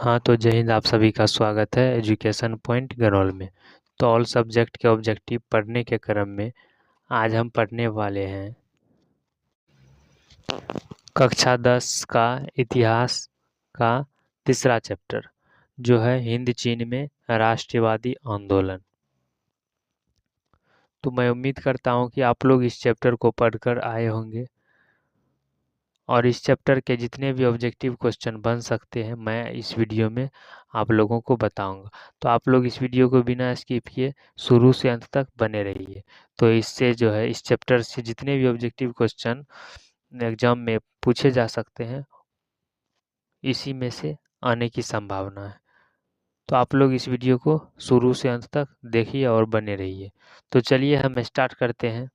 हाँ, तो जय हिंद। आप सभी का स्वागत है एजुकेशन पॉइंट गरौल में। तो ऑल सब्जेक्ट के ऑब्जेक्टिव पढ़ने के क्रम में आज हम पढ़ने वाले हैं कक्षा 10 का इतिहास का तीसरा चैप्टर, जो है हिंद चीन में राष्ट्रवादी आंदोलन। तो मैं उम्मीद करता हूँ कि आप लोग इस चैप्टर को पढ़कर आए होंगे और इस चैप्टर के जितने भी ऑब्जेक्टिव क्वेश्चन बन सकते हैं मैं इस वीडियो में आप लोगों को बताऊंगा। तो आप लोग इस वीडियो को बिना स्किप किए शुरू से अंत तक बने रहिए। तो इससे जो है इस चैप्टर से जितने भी ऑब्जेक्टिव क्वेश्चन एग्जाम में पूछे जा सकते हैं इसी में से आने की संभावना है। तो आप लोग इस वीडियो को शुरू से अंत तक देखिए और बने रहिए। तो चलिए हम स्टार्ट करते हैं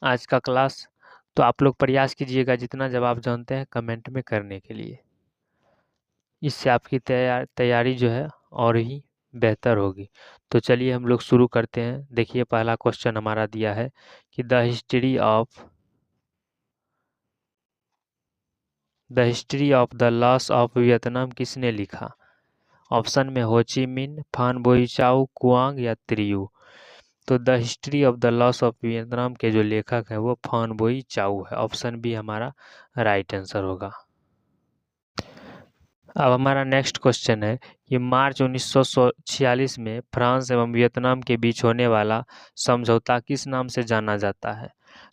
आज का क्लास। तो आप लोग प्रयास कीजिएगा जितना जवाब जानते हैं कमेंट में करने के लिए। इससे आपकी तैयारी जो है और ही बेहतर होगी। तो चलिए हम लोग शुरू करते हैं। देखिए पहला क्वेश्चन हमारा दिया है कि the history of the loss of Vietnam किसने लिखा। ऑप्शन में हो ची मिन, फान बोईचाओ, कुआंग या त्रियू। तो the history of the loss of Vietnam के जो लेखक है वो फान बोईचाओ है। ऑप्शन बी हमारा राइट आंसर होगा। अब हमारा नेक्स्ट क्वेश्चन है कि मार्च 1946 में फ्रांस एवं वियतनाम के बीच होने वाला समझौता किस नाम से जाना जाता है।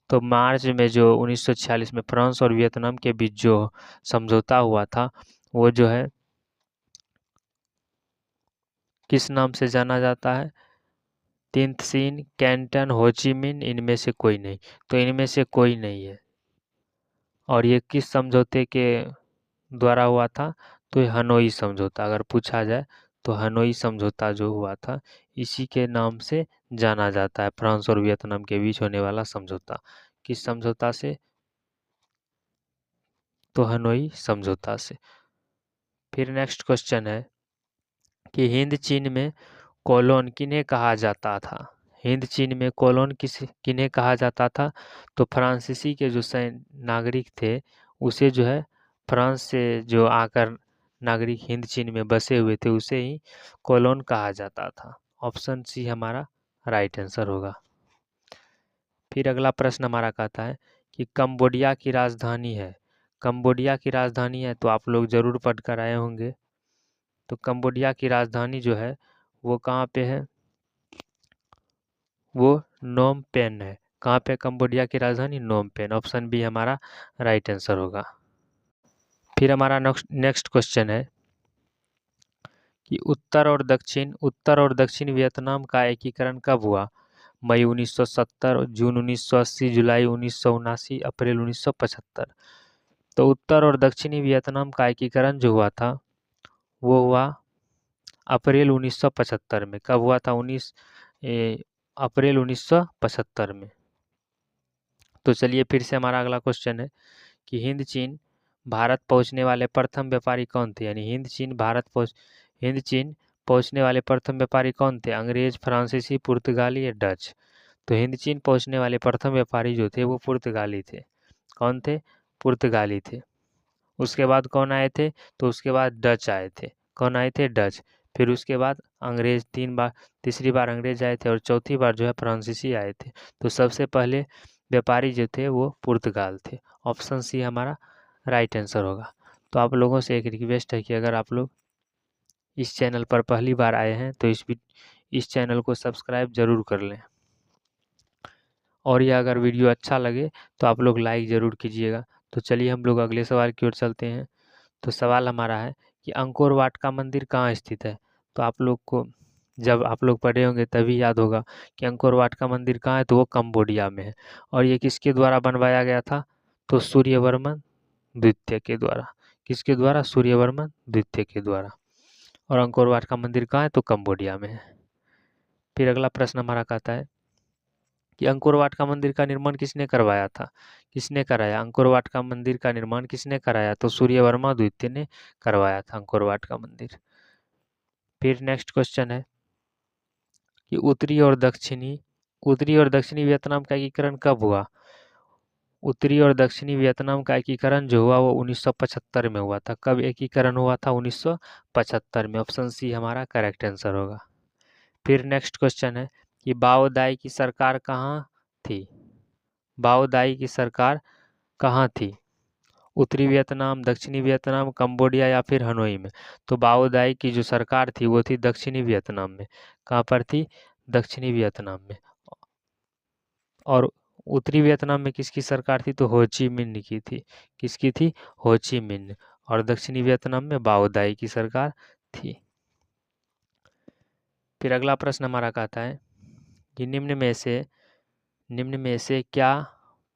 तो मार्च में जो 1946 में फ्रांस और वियतनाम के बीच जो समझौता हुआ था वो जो है किस नाम से जाना जाता है। तिंत सीन, कैंटन, होचिमिन, इनमें से कोई नहीं। तो इनमें से कोई नहीं है। और ये किस समझौते के द्वारा हुआ था। तो ये हनोई समझौता अगर पूछा जाए तो हनोई समझौता जो हुआ था इसी के नाम से जाना जाता है। फ्रांस और वियतनाम के बीच होने वाला समझौता किस समझौता से। तो हनोई समझौता से। फिर नेक्स्ट क्वेश्चन है कि हिंद चीन में कॉलोन किन्हें कहा जाता था। हिंद चीन में कॉलोन किन्हें कहा जाता था। तो फ्रांसीसी के जो नागरिक थे उसे जो है फ्रांस से जो आकर नागरिक हिंद चीन में बसे हुए थे उसे ही कॉलोन कहा जाता था। ऑप्शन सी हमारा राइट आंसर होगा। फिर अगला प्रश्न हमारा कहता है कि कंबोडिया की राजधानी है। कंबोडिया की राजधानी है तो आप लोग जरूर पढ़कर आए होंगे। तो कंबोडिया की राजधानी जो है वो कहाँ पे है। वो नोम पेन है। कहाँ पे कंबोडिया की राजधानी नोम पेन। ऑप्शन बी हमारा राइट आंसर होगा। फिर हमारा नेक्स्ट क्वेश्चन है कि उत्तर और दक्षिण वियतनाम का एकीकरण कब हुआ। मई 1970, जून 1980, जुलाई 1979, अप्रैल 1975। तो उत्तर और दक्षिणी वियतनाम का एकीकरण जो हुआ था वो हुआ अप्रैल 1975 में। कब हुआ था अप्रैल 1975 में। तो चलिए फिर से हमारा अगला क्वेश्चन है कि हिंद चीन भारत पहुंचने वाले प्रथम व्यापारी कौन थे। यानी हिंद चीन पहुंचने वाले प्रथम व्यापारी कौन थे। अंग्रेज, फ्रांसीसी, पुर्तगाली या डच। तो हिंद चीन पहुंचने वाले प्रथम व्यापारी जो थे वो पुर्तगाली थे। कौन थे। पुर्तगाली थे। उसके बाद कौन आए थे। तो उसके बाद डच आए थे। कौन आए थे। डच। फिर उसके बाद अंग्रेज तीसरी बार अंग्रेज आए थे और चौथी बार जो है फ्रांसीसी आए थे। तो सबसे पहले व्यापारी जो थे वो पुर्तगाल थे। ऑप्शन सी हमारा राइट आंसर होगा। तो आप लोगों से एक रिक्वेस्ट है कि अगर आप लोग इस चैनल पर पहली बार आए हैं तो इस चैनल को सब्सक्राइब जरूर कर लें। और यह अगर वीडियो अच्छा लगे तो आप लोग लाइक ज़रूर कीजिएगा। तो चलिए हम लोग अगले सवाल की ओर चलते हैं। तो सवाल हमारा है कि अंकोर वाट का मंदिर कहाँ स्थित है। तो आप लोग को जब आप लोग पढ़े होंगे तभी याद होगा कि अंकोर वाट का मंदिर कहाँ है। तो वो कंबोडिया में है। और ये किसके द्वारा बनवाया गया था। तो सूर्यवर्मन द्वितीय के द्वारा। किसके द्वारा। सूर्यवर्मन द्वितीय के द्वारा। और अंकोर वाट का मंदिर कहाँ है। तो कंबोडिया में है। फिर अगला प्रश्न हमारा कहता है कि अंकोर वाट का मंदिर का निर्माण किसने करवाया था। किसने कराया। अंकोर वाट का मंदिर का निर्माण किसने कराया। तो सूर्यवर्मा द्वितीय ने करवाया था अंकोर वाट का मंदिर। फिर नेक्स्ट क्वेश्चन है कि उत्तरी और दक्षिणी वियतनाम का एकीकरण कब हुआ। उत्तरी और दक्षिणी वियतनाम का एकीकरण जो हुआ वो 1975 में हुआ था। कब एकीकरण हुआ था? 1975 में। ऑप्शन सी हमारा करेक्ट आंसर होगा। फिर नेक्स्ट क्वेश्चन है कि बाओ दाई की सरकार कहाँ थी? बाओ दाई की सरकार कहाँ थी? उत्तरी वियतनाम, दक्षिणी वियतनाम, कंबोडिया या फिर हनोई में? तो बाओ दाई की जो सरकार थी वो थी दक्षिणी वियतनाम में। कहाँ पर थी? दक्षिणी वियतनाम में। और उत्तरी वियतनाम में किसकी सरकार थी? तो हो ची मिन्ह की थी। किसकी थी? हो ची मिन्ह। और दक्षिणी वियतनाम में बाओ दाई की सरकार थी। फिर अगला प्रश्न हमारा कहता है कि निम्न में से क्या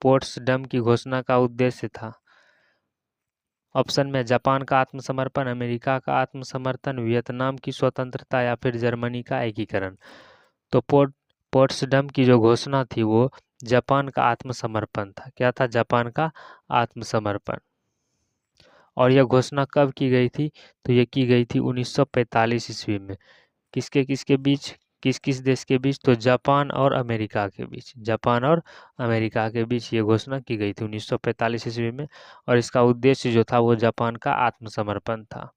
पोट्सडम की घोषणा का उद्देश्य था? ऑप्शन में जापान का आत्मसमर्पण, अमेरिका का आत्मसमर्थन, वियतनाम की स्वतंत्रता या फिर जर्मनी का एकीकरण। तो पोट्सडम की जो घोषणा थी वो जापान का आत्मसमर्पण था। क्या था? जापान का आत्मसमर्पण। और यह घोषणा कब की गई थी? तो यह की गई थी 1945 ईस्वी में। किसके किसके बीच? किस किस देश के बीच? तो जापान और अमेरिका के बीच। जापान और अमेरिका के बीच ये घोषणा की गई थी 1945 ईस्वी में। और इसका उद्देश्य जो था वो जापान का आत्मसमर्पण था।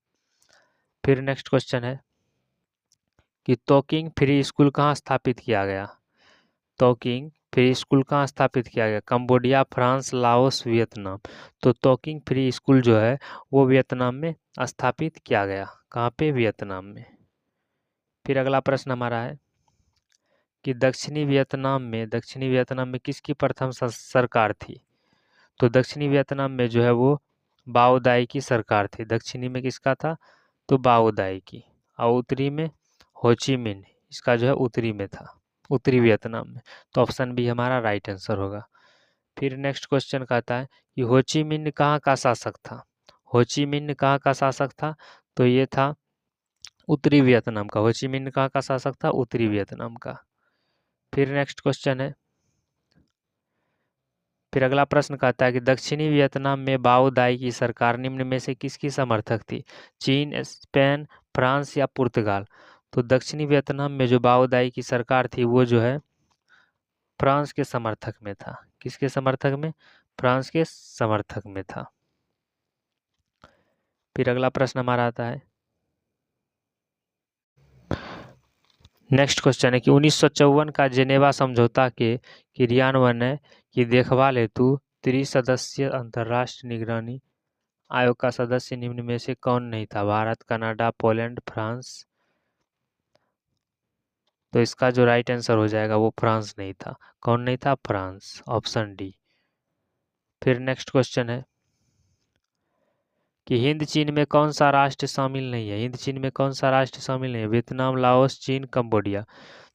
फिर नेक्स्ट क्वेश्चन है कि तोकिंग फ्री स्कूल कहाँ स्थापित किया गया? तोकिंग फ्री स्कूल कहाँ स्थापित किया गया? Cambodia, France, Laos, Vietnam. तो तोकिंग फ्री स्कूल जो है वो वियतनाम में स्थापित किया गया। कहाँ पे? वियतनाम में। फिर अगला प्रश्न हमारा है कि दक्षिणी वियतनाम में किसकी प्रथम सरकार थी? तो दक्षिणी वियतनाम में जो है वो बाओ दाई की सरकार थी। दक्षिणी में किसका था? तो बाओ दाई की। और उत्तरी में हो ची मिन्ह, इसका जो है उत्तरी में था, उत्तरी वियतनाम में। तो ऑप्शन बी हमारा राइट आंसर होगा। फिर नेक्स्ट क्वेश्चन कहता है कि हो ची मिन्ह कहाँ का शासक था? हो ची मिन्ह कहाँ का शासक था? तो ये था उत्तरी वियतनाम का। हो ची मिन्ह कहाँ का शासक था? उत्तरी वियतनाम का। फिर नेक्स्ट क्वेश्चन है, फिर अगला प्रश्न कहता है कि दक्षिणी वियतनाम में बाओ दाई की सरकार निम्न में से किसकी समर्थक थी? चीन, स्पेन, फ्रांस या पुर्तगाल? तो दक्षिणी वियतनाम में जो बाओ दाई की सरकार थी वो जो है फ्रांस के समर्थक में था। किसके समर्थक में? फ्रांस के समर्थक में था। फिर अगला प्रश्न हमारा आता है, नेक्स्ट क्वेश्चन है कि 1954 का जेनेवा समझौता के क्रियान्वयन की देखभाल हेतु त्रिसदस्यीय अंतर्राष्ट्रीय निगरानी आयोग का सदस्य निम्न में से कौन नहीं था? Bharat, Canada, Poland, France? तो इसका जो राइट आंसर हो जाएगा वो फ्रांस नहीं था। कौन नहीं था? फ्रांस। Option D. फिर नेक्स्ट क्वेश्चन है कि हिंद चीन में कौन सा राष्ट्र शामिल नहीं है? हिंद चीन में कौन सा राष्ट्र शामिल नहीं है? वियतनाम, लाओस, चीन, कंबोडिया।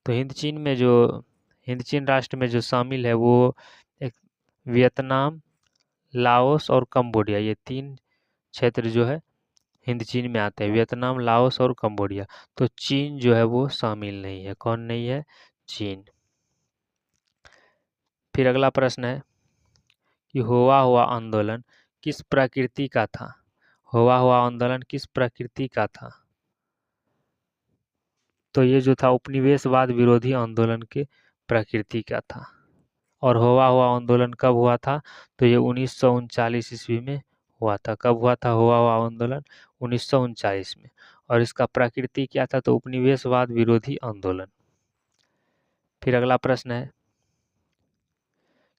तो हिंद चीन राष्ट्र में जो शामिल है वो एक वियतनाम, लाओस और कंबोडिया, ये तीन क्षेत्र जो है हिंद चीन में आते हैं। वियतनाम, लाओस और कंबोडिया। तो चीन जो है वो शामिल नहीं है। कौन नहीं है? चीन। फिर अगला प्रश्न है कि हुआ हुआ आंदोलन किस प्रकृति का था? हुआ हुआ आंदोलन किस प्रकृति का था? तो ये जो था उपनिवेशवाद विरोधी आंदोलन के प्रकृति का था। और हुआ हुआ आंदोलन कब हुआ था? तो ये 1939 ईस्वी में हुआ था। कब हुआ था हुआ हुआ आंदोलन? 1939 में। और इसका प्रकृति क्या था? तो उपनिवेशवाद विरोधी आंदोलन। फिर अगला प्रश्न है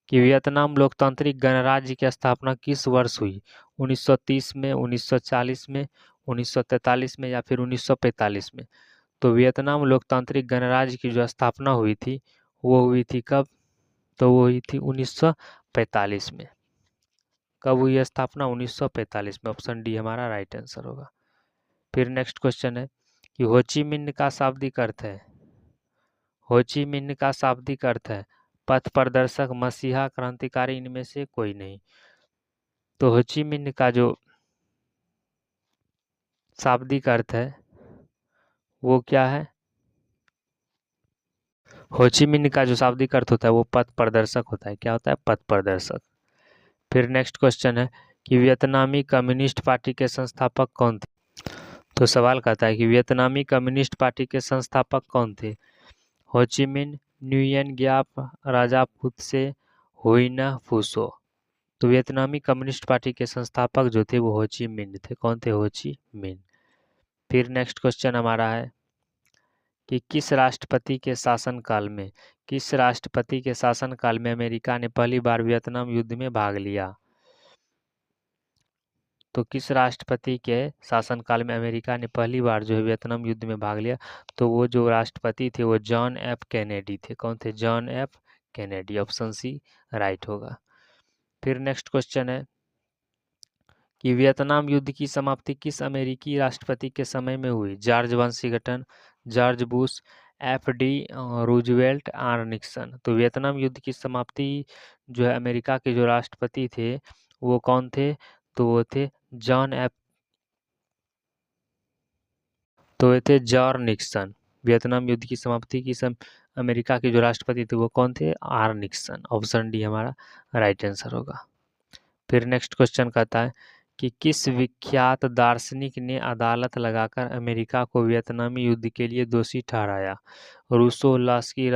कि वियतनाम लोकतांत्रिक गणराज्य की स्थापना किस वर्ष हुई? 1930 में, 1940 में, 1943 में या फिर 1945 में? तो वियतनाम लोकतांत्रिक गणराज्य की जो स्थापना हुई थी वो हुई थी कब? तो वो हुई थी 1945 में। कब हुई स्थापना? 1945 में। ऑप्शन डी हमारा राइट आंसर होगा। फिर नेक्स्ट क्वेश्चन है कि हो ची मिन्ह का शाब्दिक अर्थ है? हो ची मिन्ह का शाब्दिक अर्थ है पथ प्रदर्शक, मसीहा, क्रांतिकारी, इनमें से कोई नहीं। तो हो ची मिन्ह का जो शाब्दिक अर्थ है वो क्या है? हो ची मिन्ह का जो शाब्दिक अर्थ होता है वो पथ प्रदर्शक होता है। क्या होता है? पथ प्रदर्शक। फिर नेक्स्ट क्वेश्चन है कि वियतनामी कम्युनिस्ट पार्टी के संस्थापक कौन थे? तो सवाल कहता है कि वियतनामी कम्युनिस्ट पार्टी के संस्थापक कौन थे? हो ची मिन्ह, न्युयन गियाप, राजापुत्से, हुइना फूसो। तो वियतनामी कम्युनिस्ट पार्टी के संस्थापक जो थे वो हो ची मिन्ह थे। कौन थे? हो ची मिन्ह। फिर नेक्स्ट क्वेश्चन हमारा है कि किस राष्ट्रपति के शासनकाल में अमेरिका ने पहली बार वियतनाम युद्ध में भाग लिया? तो किस राष्ट्रपति के शासनकाल में अमेरिका ने पहली बार जो है वियतनाम युद्ध में भाग लिया? तो वो जो राष्ट्रपति थे वो जॉन एफ कैनेडी थे। कौन थे? John F Kennedy. Option C right होगा। फिर नेक्स्ट क्वेश्चन है कि वियतनाम युद्ध की समाप्ति किस अमेरिकी राष्ट्रपति के समय में हुई? George Washington, George Bush, F D Roosevelt, R Nixon. तो वियतनाम युद्ध की समाप्ति जो है अमेरिका के जो राष्ट्रपति थे वो कौन थे? तो वो थे जॉर्ज निक्सन। वियतनाम युद्ध की समाप्ति की अमेरिका के जो राष्ट्रपति थे वो कौन थे? R Nixon. ऑप्शन डी हमारा राइट आंसर होगा। फिर नेक्स्ट क्वेश्चन कहता है कि किस विख्यात दार्शनिक ने अदालत लगाकर अमेरिका को वियतनामी युद्ध के लिए दोषी ठहराया? Rousseau, Laski,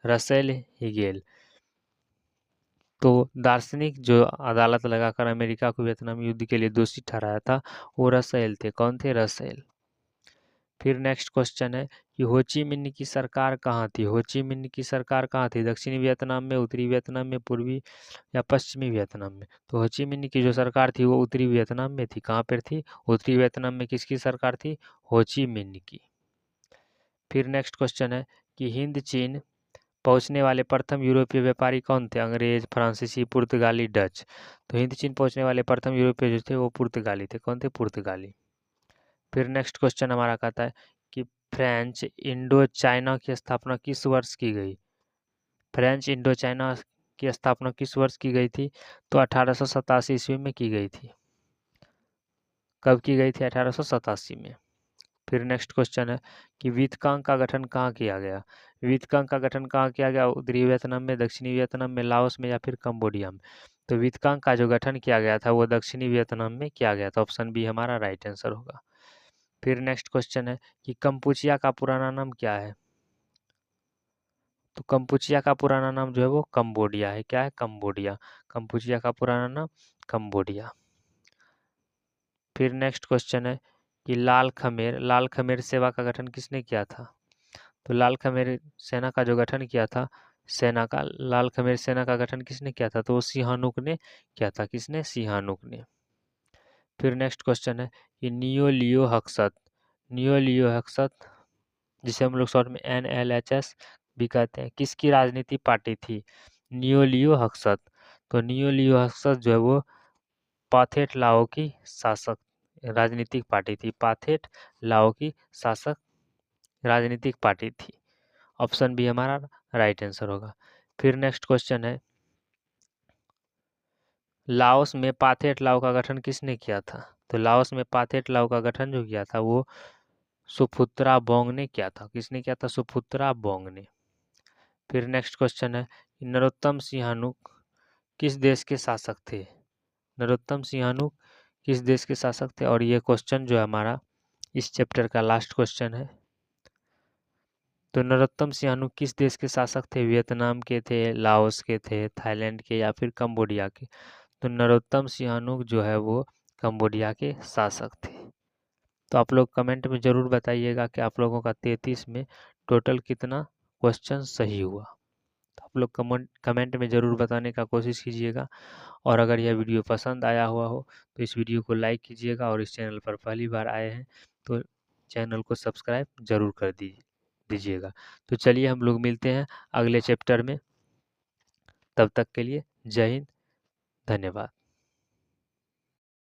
Russell, Hegel. तो दार्शनिक जो अदालत लगाकर अमेरिका को वियतनाम युद्ध के लिए दोषी ठहराया था वो रसेल थे। कौन थे? रसेल। फिर नेक्स्ट क्वेश्चन है कि हो ची मिन्ह की सरकार कहाँ थी? हो ची मिन्ह की सरकार कहाँ थी? दक्षिणी वियतनाम में, उत्तरी वियतनाम में, पूर्वी या पश्चिमी वियतनाम में? तो हो ची मिन्ह की जो सरकार थी वो उत्तरी वियतनाम में थी। कहाँ पर थी? उत्तरी वियतनाम में किसकी सरकार थी? हो ची मिन्ह की। फिर नेक्स्ट क्वेश्चन है कि हिंद चीन पहुंचने वाले प्रथम यूरोपीय व्यापारी कौन थे? अंग्रेज, फ्रांसीसी, पुर्तगाली, डच। तो हिंद चीन पहुंचने वाले प्रथम यूरोपीय जो थे वो पुर्तगाली थे। कौन थे? पुर्तगाली। फिर नेक्स्ट क्वेश्चन हमारा कहता है कि फ्रेंच इंडो चाइना की स्थापना किस वर्ष की गई? फ्रेंच इंडो चाइना की स्थापना किस वर्ष की गई थी? तो 1887 ईस्वी में की गई थी। कब की गई थी? 1887 में। फिर नेक्स्ट क्वेश्चन है कि वीतकांग का गठन कहाँ किया गया? वीतकांग का गठन कहाँ किया गया? उत्तरी वियतनाम में, दक्षिणी वियतनाम में, लाओस में या फिर कंबोडिया में? तो वीतकांग का जो गठन किया गया था वो दक्षिणी वियतनाम में किया गया था। ऑप्शन बी हमारा राइट आंसर होगा। फिर नेक्स्ट क्वेश्चन है कि कंपुचिया का पुराना नाम क्या है? तो कंपुचिया का पुराना नाम जो है वो कंबोडिया है। क्या है? कंबोडिया। कंपुचिया का पुराना नाम कंबोडिया। फिर नेक्स्ट क्वेश्चन है कि लाल खमेर सेवा का गठन किसने किया था? तो लाल खमेर सेना का जो गठन किया था लाल खमेर सेना का गठन किसने किया था? तो वो सिहानुक ने किया था। किसने? सिहानुक ने। फिर नेक्स्ट क्वेश्चन है कि नियो लियो हक्सत जिसे हम लोग शॉर्ट में NLHS भी कहते हैं, किसकी राजनीति पार्टी थी? नियो लियो हक्सत। तो नियो लियो हक्सत जो है वो पाथेट लाओ की शासक राजनीतिक पार्टी थी। पाथेट लाओ की शासक राजनीतिक पार्टी थी। ऑप्शन बी हमारा राइट आंसर होगा। फिर नेक्स्ट क्वेश्चन है लाओस में पाथेट लाओ का गठन किसने किया था? तो लाओस में पाथेट लाओ का गठन जो किया था वो सुपुत्रा बोंग ने किया था। किसने किया था? सुपुत्रा बोंग ने। फिर नेक्स्ट क्वेश्चन है नरोत्तम सिंहानुक किस देश के शासक थे? नरोत्तम सिंहानुक किस देश के शासक थे? और ये क्वेश्चन जो है हमारा इस चैप्टर का लास्ट क्वेश्चन है। तो नरोत्तम सिंहानुक किस देश के शासक थे? वियतनाम के थे, लाओस के थे, थाईलैंड के या फिर कंबोडिया के? तो नरोत्तम सिंहानुक जो है वो कंबोडिया के शासक थे। तो आप लोग कमेंट में ज़रूर बताइएगा कि आप लोगों का 33 में टोटल कितना क्वेश्चन सही हुआ। तो आप लोग कमेंट में ज़रूर बताने का कोशिश कीजिएगा। और अगर यह वीडियो पसंद आया हुआ हो तो इस वीडियो को लाइक कीजिएगा और इस चैनल पर पहली बार आए हैं तो चैनल को सब्सक्राइब जरूर कर दीजिएगा। तो चलिए हम लोग मिलते हैं अगले चैप्टर में। तब तक के लिए जय हिंद, धन्यवाद।